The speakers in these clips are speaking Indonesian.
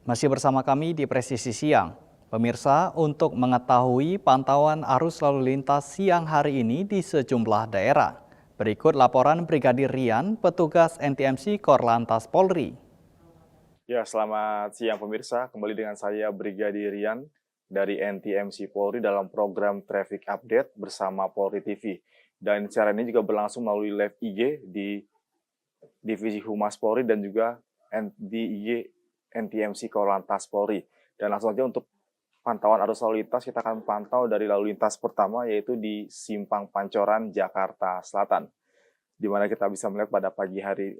Masih bersama kami di Presisi Siang. Pemirsa, untuk mengetahui pantauan arus lalu lintas siang hari ini di sejumlah daerah. Berikut laporan Brigadir Rian, petugas NTMC Korlantas Polri. Ya, selamat siang pemirsa. Kembali dengan saya Brigadir Rian dari NTMC Polri dalam program Traffic Update bersama Polri TV. Dan siaran ini juga berlangsung melalui live IG di Divisi Humas Polri dan juga di IG NTMC Korlantas Polri. Dan langsung saja untuk pantauan arus lalu lintas, kita akan pantau dari lalu lintas pertama yaitu di Simpang Pancoran, Jakarta Selatan. Di mana kita bisa melihat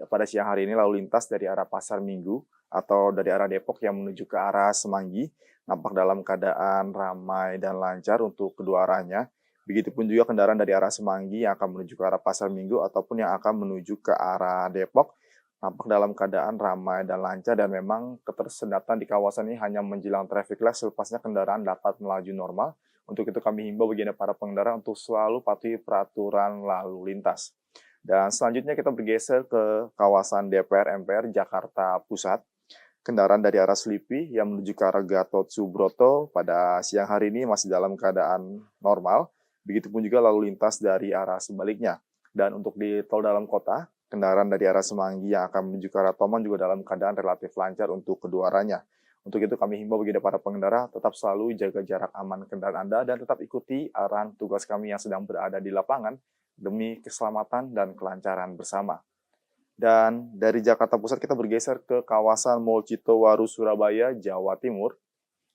pada siang hari ini lalu lintas dari arah Pasar Minggu atau dari arah Depok yang menuju ke arah Semanggi nampak dalam keadaan ramai dan lancar untuk kedua arahnya. Begitupun juga kendaraan dari arah Semanggi yang akan menuju ke arah Pasar Minggu ataupun yang akan menuju ke arah Depok nampak dalam keadaan ramai dan lancar, dan memang ketersendatan di kawasan ini hanya menjelang traffic light, selepasnya kendaraan dapat melaju normal. Untuk itu kami himbau bagi para pengendara untuk selalu patuhi peraturan lalu lintas. Dan selanjutnya kita bergeser ke kawasan DPR MPR Jakarta Pusat. Kendaraan dari arah Selipi yang menuju ke arah Gatot Subroto pada siang hari ini masih dalam keadaan normal. Begitupun juga lalu lintas dari arah sebaliknya. Dan untuk di tol dalam kota, kendaraan dari arah Semanggi yang akan menuju ke arah Tomang juga dalam keadaan relatif lancar untuk kedua arahnya. Untuk itu kami himbau bagi para pengendara tetap selalu jaga jarak aman kendaraan Anda dan tetap ikuti arahan tugas kami yang sedang berada di lapangan demi keselamatan dan kelancaran bersama. Dan dari Jakarta Pusat kita bergeser ke kawasan Mall Citowaru Surabaya, Jawa Timur.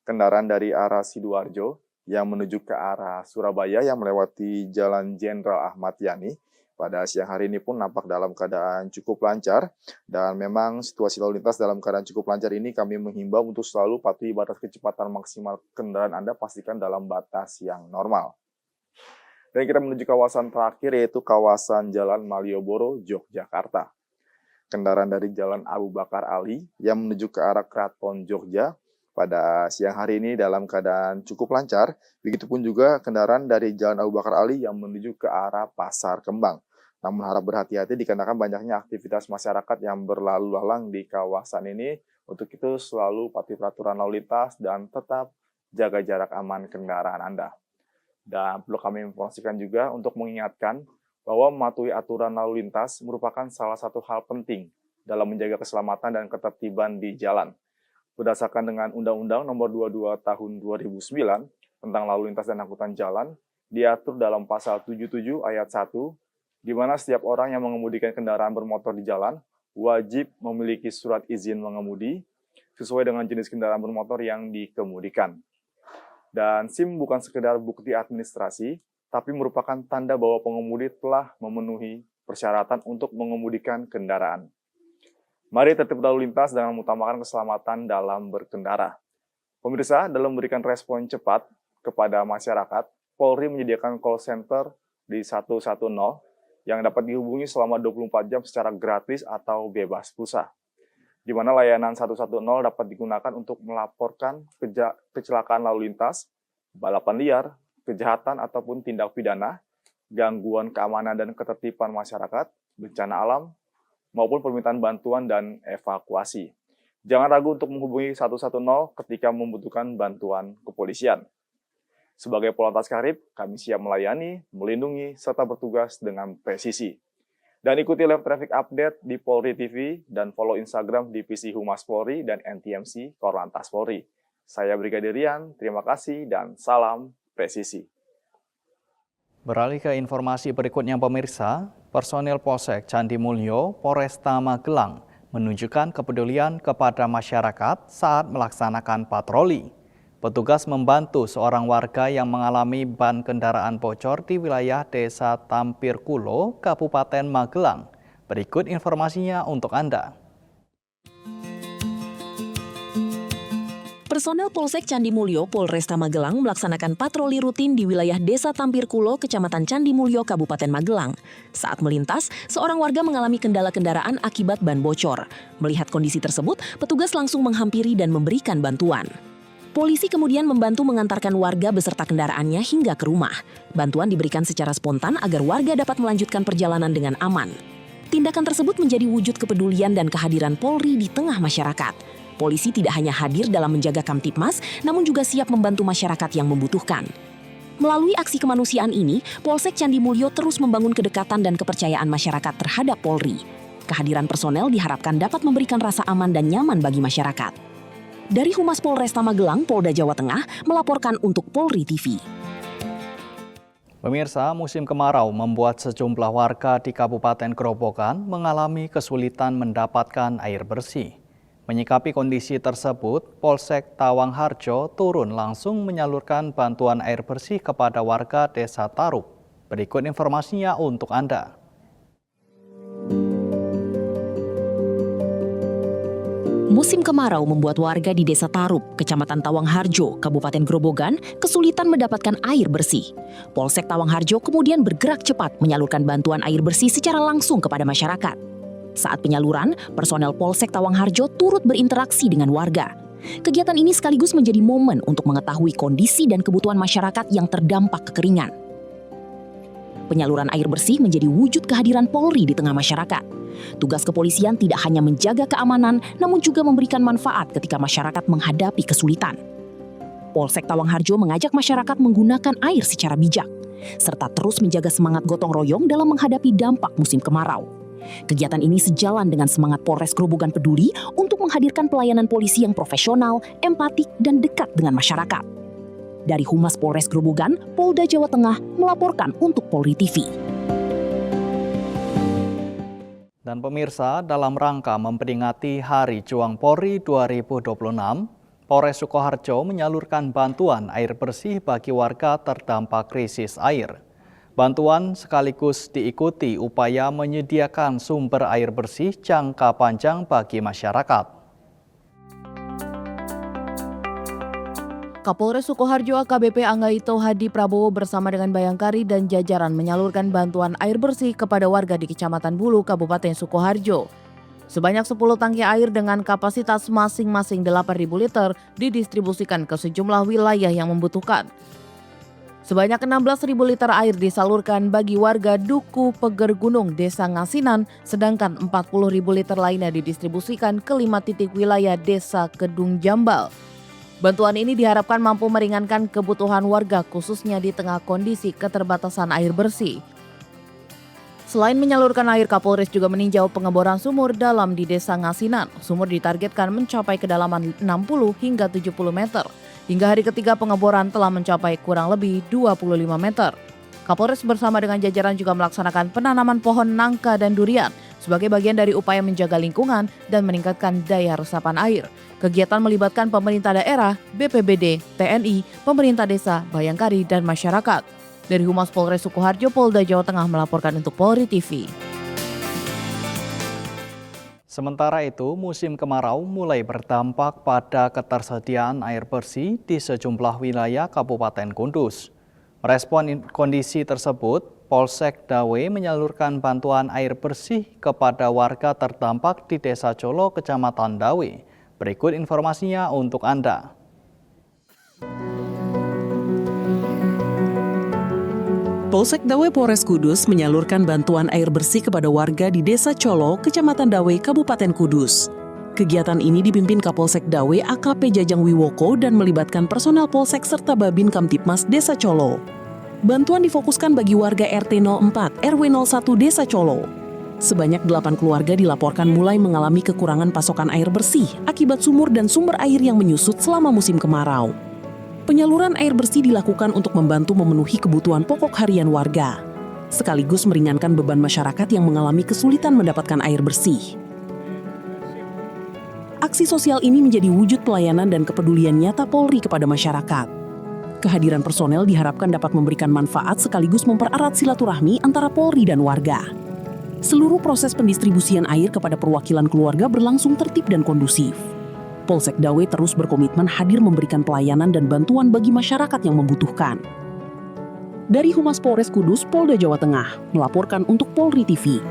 Kendaraan dari arah Sidoarjo yang menuju ke arah Surabaya yang melewati Jalan Jenderal Ahmad Yani pada siang hari ini pun nampak dalam keadaan cukup lancar, dan memang situasi lalu lintas dalam keadaan cukup lancar ini kami menghimbau untuk selalu patuhi batas kecepatan maksimal kendaraan Anda, pastikan dalam batas yang normal. Dan kita menuju kawasan terakhir yaitu kawasan Jalan Malioboro, Yogyakarta. Kendaraan dari Jalan Abu Bakar Ali yang menuju ke arah Keraton Jogja pada siang hari ini dalam keadaan cukup lancar. Begitupun juga kendaraan dari Jalan Abu Bakar Ali yang menuju ke arah Pasar Kembang. Namun harap berhati-hati dikarenakan banyaknya aktivitas masyarakat yang berlalu lalang di kawasan ini. Untuk itu selalu patuhi peraturan lalu lintas dan tetap jaga jarak aman kendaraan Anda. Dan perlu kami informasikan juga untuk mengingatkan bahwa mematuhi aturan lalu lintas merupakan salah satu hal penting dalam menjaga keselamatan dan ketertiban di jalan. Berdasarkan dengan Undang-Undang Nomor 22 Tahun 2009 tentang lalu lintas dan angkutan jalan, diatur dalam Pasal 77 Ayat 1, di mana setiap orang yang mengemudikan kendaraan bermotor di jalan wajib memiliki surat izin mengemudi sesuai dengan jenis kendaraan bermotor yang dikemudikan. Dan SIM bukan sekedar bukti administrasi, tapi merupakan tanda bahwa pengemudi telah memenuhi persyaratan untuk mengemudikan kendaraan. Mari tertib lalu lintas dengan mengutamakan keselamatan dalam berkendara. Pemirsa, dalam memberikan respon cepat kepada masyarakat, Polri menyediakan call center di 110 yang dapat dihubungi selama 24 jam secara gratis atau bebas pulsa. Di mana layanan 110 dapat digunakan untuk melaporkan kecelakaan lalu lintas, balapan liar, kejahatan ataupun tindak pidana, gangguan keamanan dan ketertiban masyarakat, bencana alam, maupun permintaan bantuan dan evakuasi. Jangan ragu untuk menghubungi 110 ketika membutuhkan bantuan kepolisian. Sebagai Polantas Karib, kami siap melayani, melindungi, serta bertugas dengan presisi. Dan ikuti live traffic update di Polri TV dan follow Instagram Divisi Humas Polri dan NTMC Korlantas Polri. Saya Brigadir Rian, terima kasih dan salam presisi. Beralih ke informasi berikutnya pemirsa, personil Polsek Candi Mulyo, Polresta Magelang menunjukkan kepedulian kepada masyarakat saat melaksanakan patroli. Petugas membantu seorang warga yang mengalami ban kendaraan bocor di wilayah Desa Tampirkulo, Kabupaten Magelang. Berikut informasinya untuk Anda. Personel Polsek Candi Mulyo, Polresta Magelang melaksanakan patroli rutin di wilayah Desa Tampirkulo, Kecamatan Candi Mulyo, Kabupaten Magelang. Saat melintas, seorang warga mengalami kendala kendaraan akibat ban bocor. Melihat kondisi tersebut, petugas langsung menghampiri dan memberikan bantuan. Polisi kemudian membantu mengantarkan warga beserta kendaraannya hingga ke rumah. Bantuan diberikan secara spontan agar warga dapat melanjutkan perjalanan dengan aman. Tindakan tersebut menjadi wujud kepedulian dan kehadiran Polri di tengah masyarakat. Polisi tidak hanya hadir dalam menjaga Kamtipmas, namun juga siap membantu masyarakat yang membutuhkan. Melalui aksi kemanusiaan ini, Polsek Candi Mulyo terus membangun kedekatan dan kepercayaan masyarakat terhadap Polri. Kehadiran personel diharapkan dapat memberikan rasa aman dan nyaman bagi masyarakat. Dari Humas Polresta Magelang, Polda Jawa Tengah, melaporkan untuk Polri TV. Pemirsa, musim kemarau membuat sejumlah warga di Kabupaten Grobogan mengalami kesulitan mendapatkan air bersih. Menyikapi kondisi tersebut, Polsek Tawangharjo turun langsung menyalurkan bantuan air bersih kepada warga Desa Tarup. Berikut informasinya untuk Anda. Musim kemarau membuat warga di Desa Tarup, Kecamatan Tawangharjo, Kabupaten Grobogan, kesulitan mendapatkan air bersih. Polsek Tawangharjo kemudian bergerak cepat menyalurkan bantuan air bersih secara langsung kepada masyarakat. Saat penyaluran, personel Polsek Tawangharjo turut berinteraksi dengan warga. Kegiatan ini sekaligus menjadi momen untuk mengetahui kondisi dan kebutuhan masyarakat yang terdampak kekeringan. Penyaluran air bersih menjadi wujud kehadiran Polri di tengah masyarakat. Tugas kepolisian tidak hanya menjaga keamanan, namun juga memberikan manfaat ketika masyarakat menghadapi kesulitan. Polsek Tawangharjo mengajak masyarakat menggunakan air secara bijak, serta terus menjaga semangat gotong royong dalam menghadapi dampak musim kemarau. Kegiatan ini sejalan dengan semangat Polres Grobogan peduli untuk menghadirkan pelayanan polisi yang profesional, empatik, dan dekat dengan masyarakat. Dari Humas Polres Grobogan, Polda Jawa Tengah melaporkan untuk Polri TV. Dan pemirsa, dalam rangka memperingati Hari Juang Polri 2026, Polres Sukoharjo menyalurkan bantuan air bersih bagi warga terdampak krisis air. Bantuan sekaligus diikuti upaya menyediakan sumber air bersih jangka panjang bagi masyarakat. Kapolres Sukoharjo AKBP Anggaito Hadi Prabowo bersama dengan Bayangkari dan jajaran menyalurkan bantuan air bersih kepada warga di Kecamatan Bulu, Kabupaten Sukoharjo. Sebanyak 10 tangki air dengan kapasitas masing-masing 8.000 liter didistribusikan ke sejumlah wilayah yang membutuhkan. Sebanyak 16.000 liter air disalurkan bagi warga Duku Peger Gunung, Desa Ngasinan, sedangkan 40.000 liter lainnya didistribusikan ke 5 titik wilayah Desa Kedung Jambal. Bantuan ini diharapkan mampu meringankan kebutuhan warga khususnya di tengah kondisi keterbatasan air bersih. Selain menyalurkan air, Kapolres juga meninjau pengeboran sumur dalam di Desa Ngasinan. Sumur ditargetkan mencapai kedalaman 60 hingga 70 meter. Hingga hari ketiga pengeboran telah mencapai kurang lebih 25 meter. Kapolres bersama dengan jajaran juga melaksanakan penanaman pohon nangka dan durian sebagai bagian dari upaya menjaga lingkungan dan meningkatkan daya resapan air. Kegiatan melibatkan pemerintah daerah, BPBD, TNI, pemerintah desa, Bayangkari, dan masyarakat. Dari Humas Polres Sukoharjo, Polda Jawa Tengah melaporkan untuk Polri TV. Sementara itu, musim kemarau mulai berdampak pada ketersediaan air bersih di sejumlah wilayah Kabupaten Kudus. Merespon kondisi tersebut, Polsek Dawe menyalurkan bantuan air bersih kepada warga terdampak di Desa Colo, Kecamatan Dawe. Berikut informasinya untuk Anda. Polsek Dawe Polres Kudus menyalurkan bantuan air bersih kepada warga di Desa Colo, Kecamatan Dawe, Kabupaten Kudus. Kegiatan ini dipimpin Kapolsek Dawe AKP Jajang Wiwoko dan melibatkan personel Polsek serta Babin Kamtipmas Desa Colo. Bantuan difokuskan bagi warga RT 04, RW 01 Desa Colo. Sebanyak 8 keluarga dilaporkan mulai mengalami kekurangan pasokan air bersih akibat sumur dan sumber air yang menyusut selama musim kemarau. Penyaluran air bersih dilakukan untuk membantu memenuhi kebutuhan pokok harian warga, sekaligus meringankan beban masyarakat yang mengalami kesulitan mendapatkan air bersih. Aksi sosial ini menjadi wujud pelayanan dan kepedulian nyata Polri kepada masyarakat. Kehadiran personel diharapkan dapat memberikan manfaat sekaligus mempererat silaturahmi antara Polri dan warga. Seluruh proses pendistribusian air kepada perwakilan keluarga berlangsung tertib dan kondusif. Polsek Dawe terus berkomitmen hadir memberikan pelayanan dan bantuan bagi masyarakat yang membutuhkan. Dari Humas Polres Kudus, Polda Jawa Tengah, melaporkan untuk Polri TV.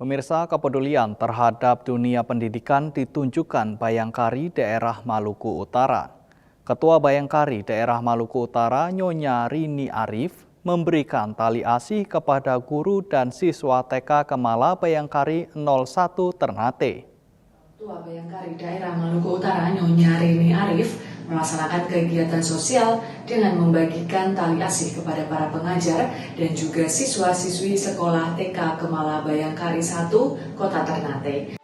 Pemirsa, kepedulian terhadap dunia pendidikan ditunjukkan Bayangkari daerah Maluku Utara. Ketua Bayangkari daerah Maluku Utara, Nyonya Rini Arif, memberikan tali asih kepada guru dan siswa TK Kemala Bayangkari 01 Ternate. Ketua Bayangkari Daerah Maluku Utara Nyonya Rini Arif melaksanakan kegiatan sosial dengan membagikan tali asih kepada para pengajar dan juga siswa-siswi sekolah TK Kemala Bayangkari 1, Kota Ternate.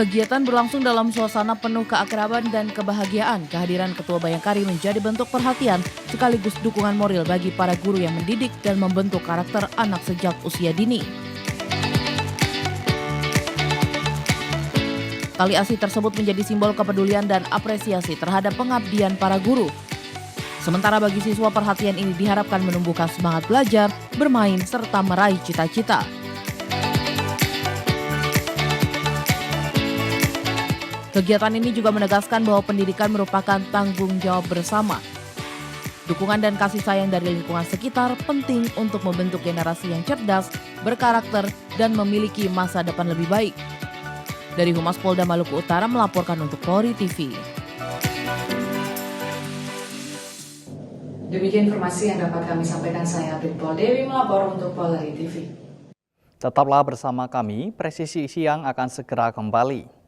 Kegiatan berlangsung dalam suasana penuh keakraban dan kebahagiaan. Kehadiran Ketua Bayangkari menjadi bentuk perhatian sekaligus dukungan moral bagi para guru yang mendidik dan membentuk karakter anak sejak usia dini. Tali asih tersebut menjadi simbol kepedulian dan apresiasi terhadap pengabdian para guru. Sementara bagi siswa, perhatian ini diharapkan menumbuhkan semangat belajar, bermain, serta meraih cita-cita. Kegiatan ini juga menegaskan bahwa pendidikan merupakan tanggung jawab bersama. Dukungan dan kasih sayang dari lingkungan sekitar penting untuk membentuk generasi yang cerdas, berkarakter, dan memiliki masa depan lebih baik. Dari Humas Polda Maluku Utara melaporkan untuk Polri TV. Demikian informasi yang dapat kami sampaikan, saya Brigpol Dewi melapor untuk Polri TV. Tetaplah bersama kami, Presisi Siang akan segera kembali.